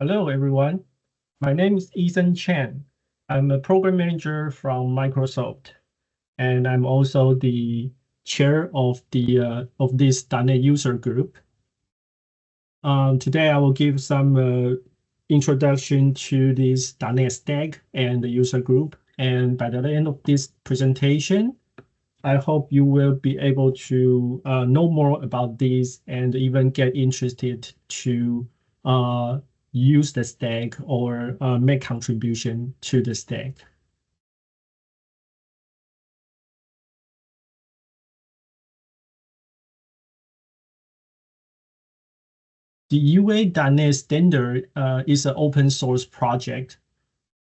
Hello, everyone. My name is Ethan Chen. I'm a program manager from Microsoft, and I'm also the chair of this .NET user group. Today, I will give some introduction to this .NET stack and the user group. And by the end of this presentation, I hope you will be able to know more about this and even get interested to use the stack or make contribution to the stack. The UA.NET standard is an open source project.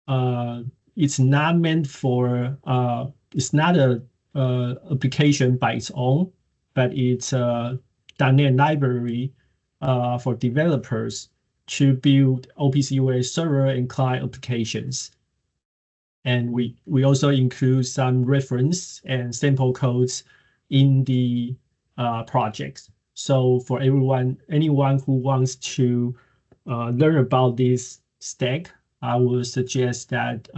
It's not meant for, it's not a application by its own, but it's a .NET library for developers to build OPCUA server and client applications. And we also include some reference and sample codes in the projects. So for anyone who wants to learn about this stack, I would suggest that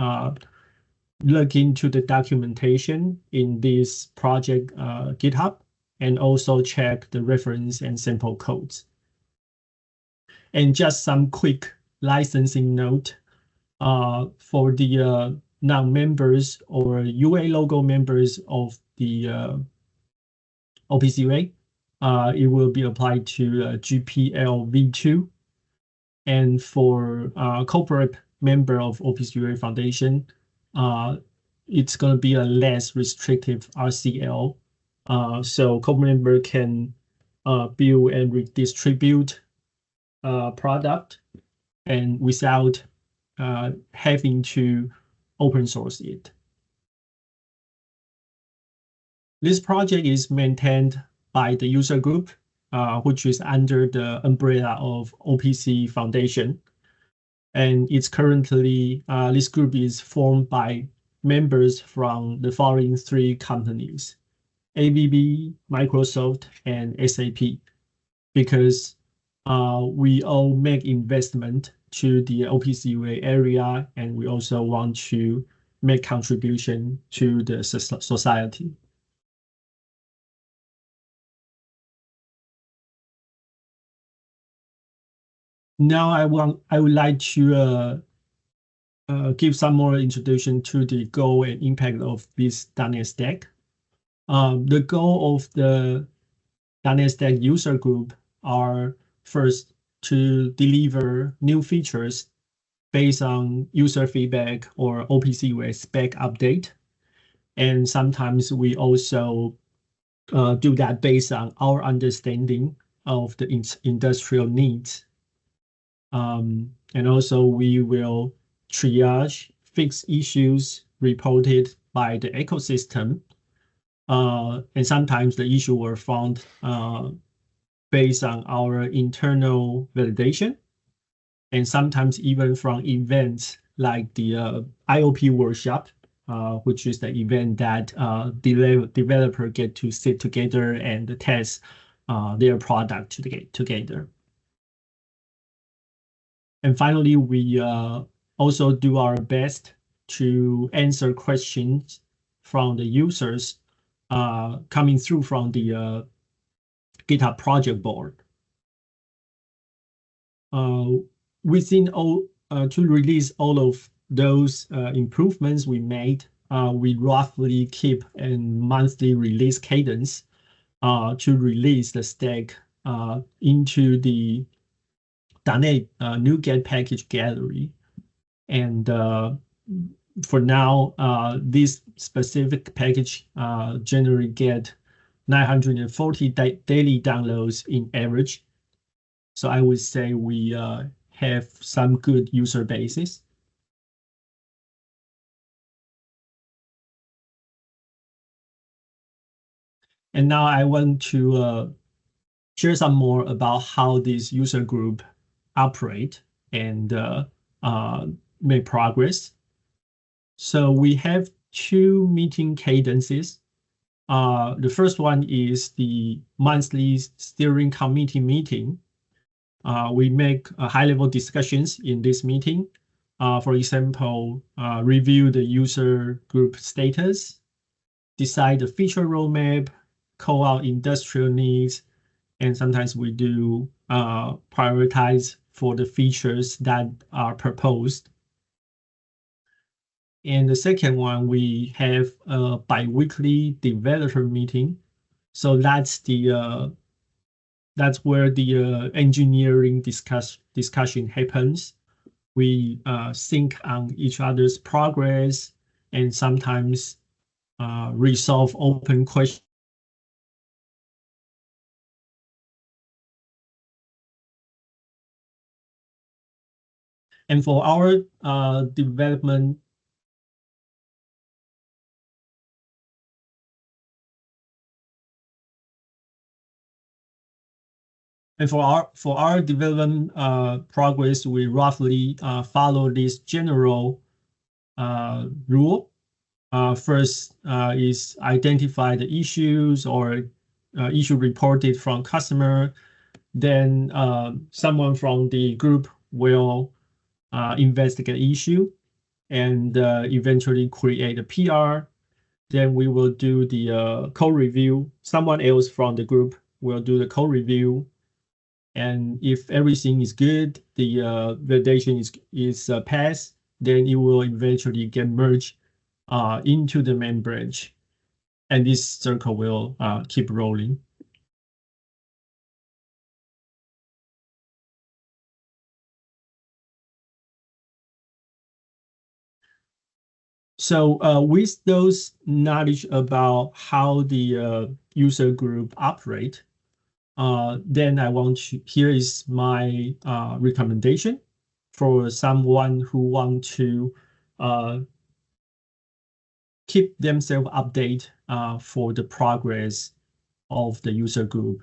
look into the documentation in this project GitHub and also check the reference and sample codes. And just some quick licensing note for the non-members or UA logo members of the OPCUA, it will be applied to GPL v2. And for corporate member of OPCUA Foundation, it's going to be a less restrictive RCL. So corporate member can build and redistribute product and without having to open source it. This project is maintained by the user group, which is under the umbrella of OPC Foundation. And it's currently, this group is formed by members from the following three companies: ABB, Microsoft, and SAP, because we all make investment to the OPCUA area, and we also want to make contribution to the society. Now I would like to give some more introduction to the goal and impact of this .NET stack. The goal of the .NET stack user group are first to deliver new features based on user feedback or OPCUA spec update. And sometimes we also do that based on our understanding of the industrial needs. And also we will triage, fix issues reported by the ecosystem. And sometimes the issue were found based on our internal validation, and sometimes even from events like the IOP workshop, which is the event that developer get to sit together and test their product together. And finally, we also do our best to answer questions from the users coming through from the GitHub project board. Within all, to release all of those improvements we made, we roughly keep a monthly release cadence to release the stack into the .NET NuGet package gallery. And for now, this specific package generally get 940 daily downloads in average. So I would say we have some good user bases. And now I want to share some more about how this user group operate and make progress. So we have two meeting cadences. The first one is the monthly steering committee meeting. we make high-level discussions in this meeting. For example, review the user group status, decide the feature roadmap, call out industrial needs, and sometimes we do prioritize for the features that are proposed. And the second one, we have a bi-weekly developer meeting. So that's where the engineering discussion happens. We think on each other's progress and sometimes resolve open questions. And for our development, and for our development progress, we roughly follow this general rule. First is identify the issues or issue reported from customer. Then someone from the group will investigate issue and eventually create a PR. Then we will do the code review. Someone else from the group will do the code review. And if everything is good, the validation is passed, then it will eventually get merged into the main branch. And this circle will keep rolling. So with those knowledge about how the user group operate, then I want to, here is my recommendation for someone who want to keep themselves updated for the progress of the user group.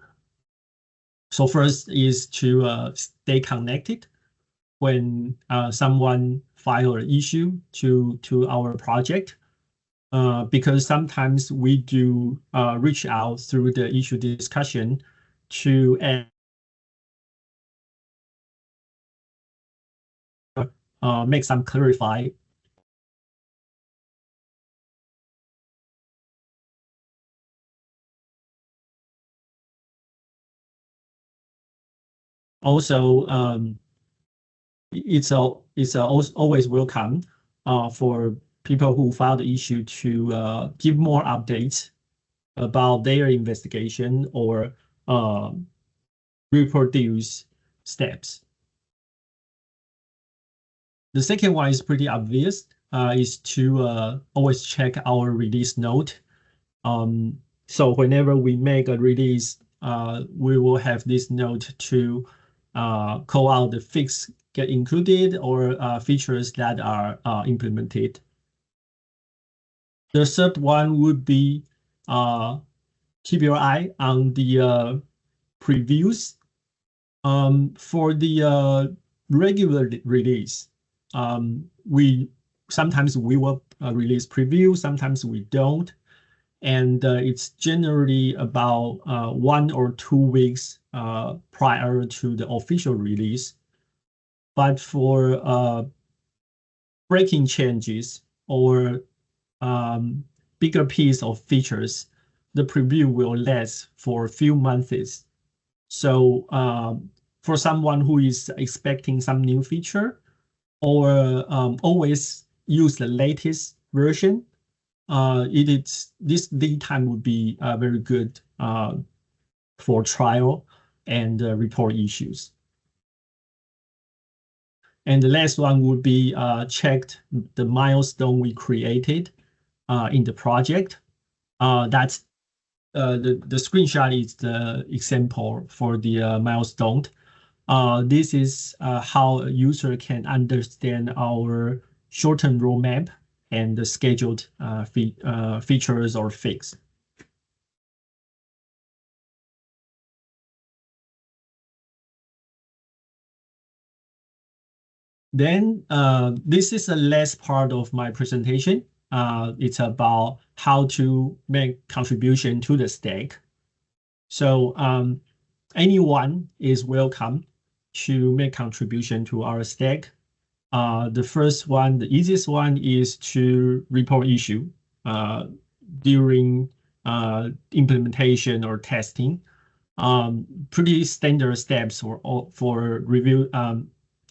So first is to stay connected when someone file an issue to our project, because sometimes we do reach out through the issue discussion to make some clarify. Also, it's always welcome for people who file the issue to give more updates about their investigation or reproduce steps. The second one is pretty obvious, is to always check our release note. So whenever we make a release, we will have this note to call out the fix get included or features that are implemented. The third one would be keep your eye on the previews. For the regular release, sometimes we will release preview, sometimes we don't. And it's generally about 1 or 2 weeks prior to the official release. But for breaking changes or bigger piece of features, the preview will last for a few months. So for someone who is expecting some new feature or always use the latest version, this lead time would be very good for trial and report issues. And the last one would be checked the milestone we created in the project. That's the screenshot is the example for the milestone. This is how a user can understand our short-term roadmap and the scheduled features or fix. Then this is the last part of my presentation. It's about how to make contribution to the stack. So anyone is welcome to make contribution to our stack. The first one, the easiest one, is to report issue during implementation or testing. Pretty standard steps for review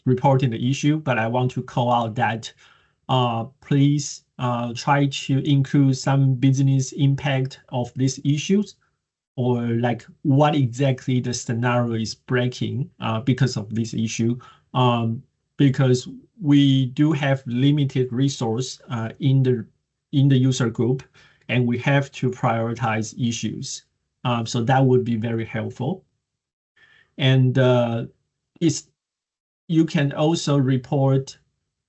reporting the issue, but I want to call out that please try to include some business impact of these issues, or like what exactly the scenario is breaking because of this issue. Because we do have limited resource in the user group, and we have to prioritize issues. So that would be very helpful. And you can also report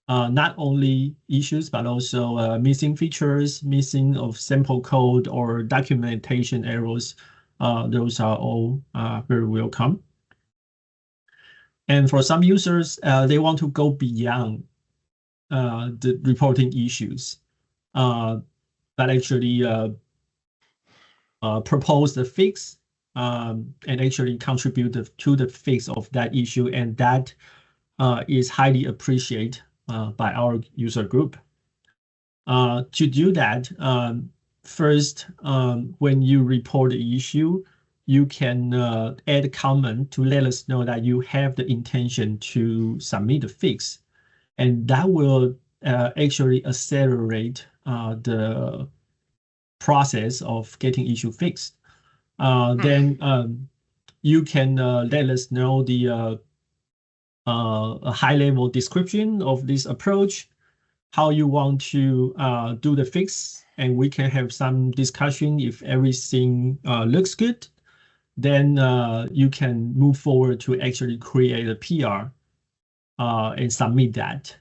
not only issues, but also missing features, missing of sample code or documentation errors. Those are all very welcome. And for some users, they want to go beyond the reporting issues, but actually propose the fix and actually contribute to the fix of that issue, and that is highly appreciated by our user group. To do that, first, when you report the issue, you can add a comment to let us know that you have the intention to submit the fix. And that will actually accelerate the process of getting issue fixed. Then you can let us know the a high-level description of this approach, how you want to do the fix, and we can have some discussion. If everything looks good, then you can move forward to actually create a PR and submit that.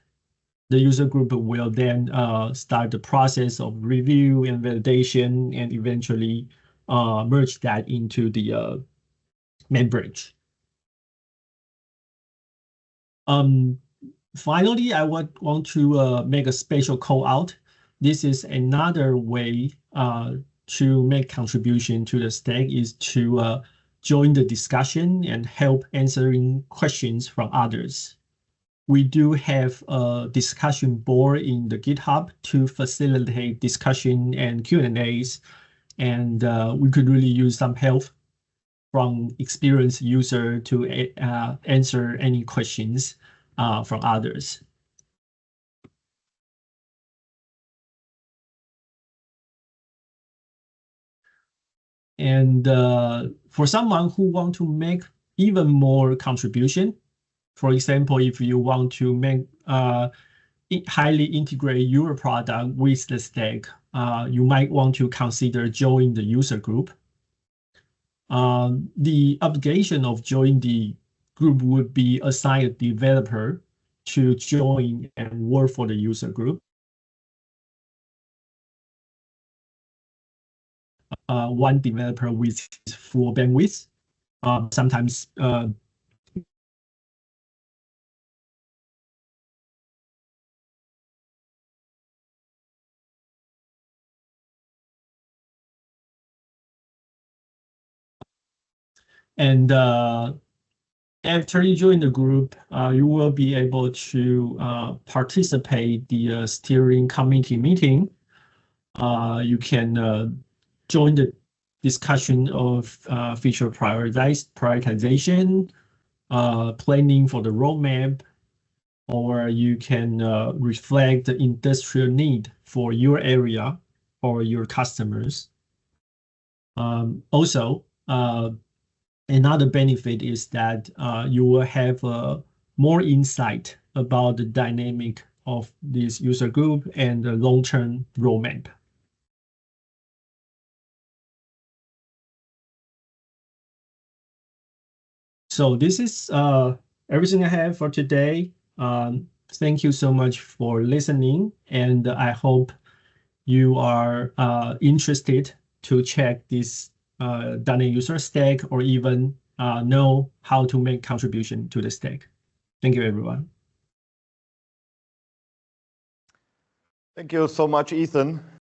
The user group will then start the process of review and validation, and eventually merge that into the main branch. Finally, I would want to make a special call out. This is another way to make contribution to the stack, is to join the discussion and help answering questions from others. We do have a discussion board in the GitHub to facilitate discussion and Q&As, and we could really use some help from experienced user to answer any questions from others. And for someone who want to make even more contribution, for example, if you want to make highly integrate your product with the stack, you might want to consider joining the user group. The obligation of joining the group would be assign a developer to join and work for the user group. One developer with full bandwidth. Sometimes and after you join the group, you will be able to participate the steering committee meeting. You can join the discussion of feature prioritization, planning for the roadmap, or you can reflect the industrial need for your area or your customers. Also, another benefit is that you will have more insight about the dynamic of this user group and the long-term roadmap. So this is everything I have for today. Thank you so much for listening, and I hope you are interested to check this .NET user stack, or even know how to make contribution to the stack. Thank you, everyone. Thank you so much, Ethan.